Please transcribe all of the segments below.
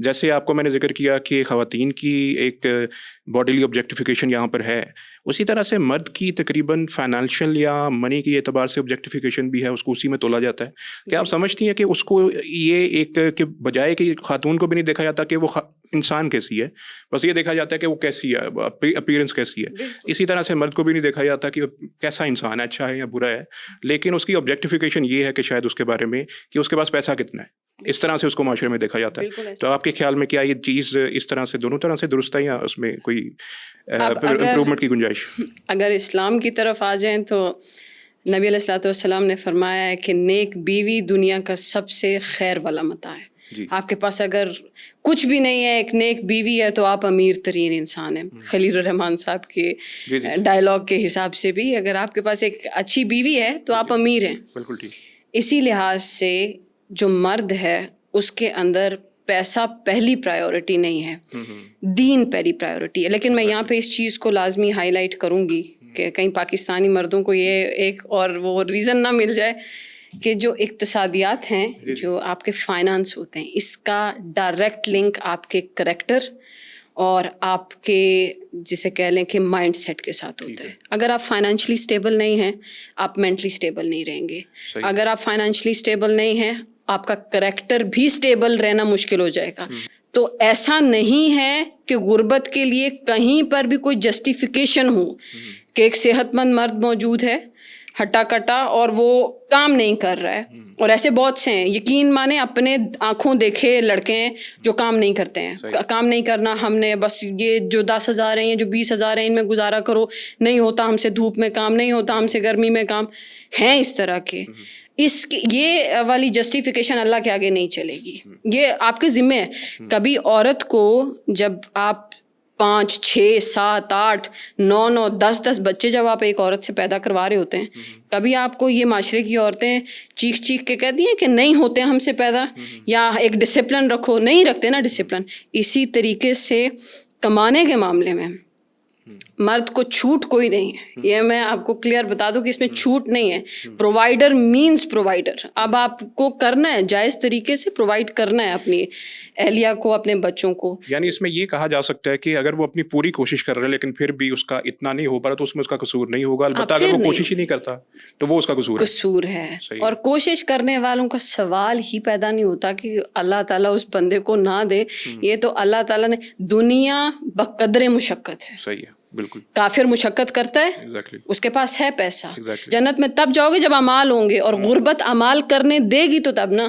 جیسے آپ کو میں نے ذکر کیا کہ خواتین کی ایک باڈیلی آبجیکٹیفیکیشن یہاں پر ہے، اسی طرح سے مرد کی تقریباً فائنانشیل یا منی کے اعتبار سے آبجیکٹیفیکیشن بھی ہے، اس کو اسی میں تولا جاتا ہے. کیا آپ سمجھتی ہیں کہ اس کو یہ ایک کہ بجائے کہ خاتون کو بھی نہیں دیکھا جاتا کہ وہ انسان کیسی ہے، بس یہ دیکھا جاتا ہے کہ وہ کیسی ہے، اپیرنس کیسی ہے، اسی طرح سے مرد کو بھی نہیں دیکھا جاتا کہ کیسا انسان ہے، اچھا ہے یا برا ہے، لیکن اس کی آبجیکٹیفیکیشن یہ ہے کہ شاید اس کے بارے میں کہ اس کے پاس پیسہ کتنا ہے، اس طرح سے اس کو معاشرے میں دیکھا جاتا ہے. تو آپ کے خیال میں کیا یہ چیز اس طرح سے دونوں طرح سے درست ہے یا اس میں کوئی امپروومنٹ کی گنجائش؟ اگر اسلام کی طرف آ جائیں تو نبی علیہ الصلوۃ والسلام نے فرمایا ہے کہ نیک بیوی دنیا کا سب سے خیر والا متاع ہے. آپ کے پاس اگر کچھ بھی نہیں ہے، ایک نیک بیوی ہے، تو آپ امیر ترین انسان ہیں. خلیل الرحمان صاحب کے ڈائلاگ کے حساب سے بھی اگر آپ کے پاس ایک اچھی بیوی ہے تو آپ امیر ہیں. بالکل ٹھیک. اسی لحاظ سے جو مرد ہے اس کے اندر پیسہ پہلی پرائیورٹی نہیں ہے، دین پہلی پرائیورٹی ہے. لیکن میں یہاں پہ اس چیز کو لازمی ہائی لائٹ کروں گی کہ کہیں پاکستانی مردوں کو یہ ایک اور وہ ریزن نہ مل جائے کہ جو اقتصادیات ہیں، جو آپ کے فائنانس ہوتے ہیں، اس کا ڈائریکٹ لنک آپ کے کریکٹر اور آپ کے جسے کہہ لیں کہ مائنڈ سیٹ کے ساتھ ہوتا ہے. اگر آپ فائنینشلی اسٹیبل نہیں ہیں، آپ مینٹلی اسٹیبل نہیں رہیں گے. اگر آپ فائنینشلی اسٹیبل نہیں ہیں، آپ کا کریکٹر بھی اسٹیبل رہنا مشکل ہو جائے گا. تو ایسا نہیں ہے کہ غربت کے لیے کہیں پر بھی کوئی جسٹیفیکیشن ہو کہ ایک صحت مند مرد موجود ہے ہٹا کٹا اور وہ کام نہیں کر رہا ہے. اور ایسے بہت سے ہیں، یقین مانیں اپنے آنکھوں دیکھے لڑکے ہیں جو کام نہیں کرتے ہیں. کام نہیں کرنا، ہم نے بس یہ جو 10,000 ہیں، جو 20,000 ہیں، ان میں گزارا کرو، نہیں ہوتا ہم سے دھوپ میں کام، نہیں ہوتا ہم سے گرمی میں کام. ہیں اس طرح کے. یہ والی جسٹیفیکیشن اللہ کے آگے نہیں چلے گی. یہ آپ کے ذمہ ہے. کبھی عورت کو جب آپ 5 6 7 8 9 10 بچے جب آپ ایک عورت سے پیدا کروا رہے ہوتے ہیں، کبھی آپ کو یہ معاشرے کی عورتیں چیخ چیخ کے کہتی ہیں کہ نہیں ہوتے ہم سے پیدا، یا ایک ڈسپلن رکھو، نہیں رکھتے نا ڈسپلن. اسی طریقے سے کمانے کے معاملے میں مرد کو چھوٹ کوئی نہیں ہے. یہ میں آپ کو کلیئر بتا دوں کہ اس میں چھوٹ نہیں ہے. Provider means provider. اب آپ کو کرنا ہے جائز طریقے سے پرووائڈ کرنا ہے اپنی اہلیہ کو، اپنے بچوں کو. یعنی اس میں یہ کہا جا سکتا ہے کہ اگر وہ اپنی پوری کوشش کر رہے لیکن پھر بھی اس کا اتنا نہیں ہو پا رہا تو اس میں اس کا قصور نہیں ہوگا. البتہ اگر وہ کوشش ہی نہیں کرتا تو وہ اس کا قصور ہے. اور کوشش کرنے والوں کا سوال ہی پیدا نہیں ہوتا کہ اللہ تعالیٰ اس بندے کو نہ دے. یہ تو اللہ تعالیٰ نے، دنیا بقدر مشقت ہے. صحیح ہے، بالکل. کافر مشقت کرتا ہے، اس کے پاس ہے پیسہ. جنت میں تب جاؤ گے جب اعمال ہوں گے، اور غربت اعمال کرنے دے گی تو تب نا.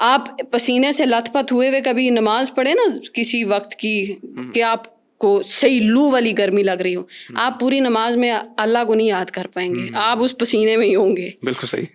آپ پسینے سے لت پت ہوئے ہوئے کبھی نماز پڑھے نا کسی وقت کی کہ آپ کو صحیح لو والی گرمی لگ رہی ہو، آپ پوری نماز میں اللہ کو نہیں یاد کر پائیں گے، آپ اس پسینے میں ہی ہوں گے. بالکل صحیح.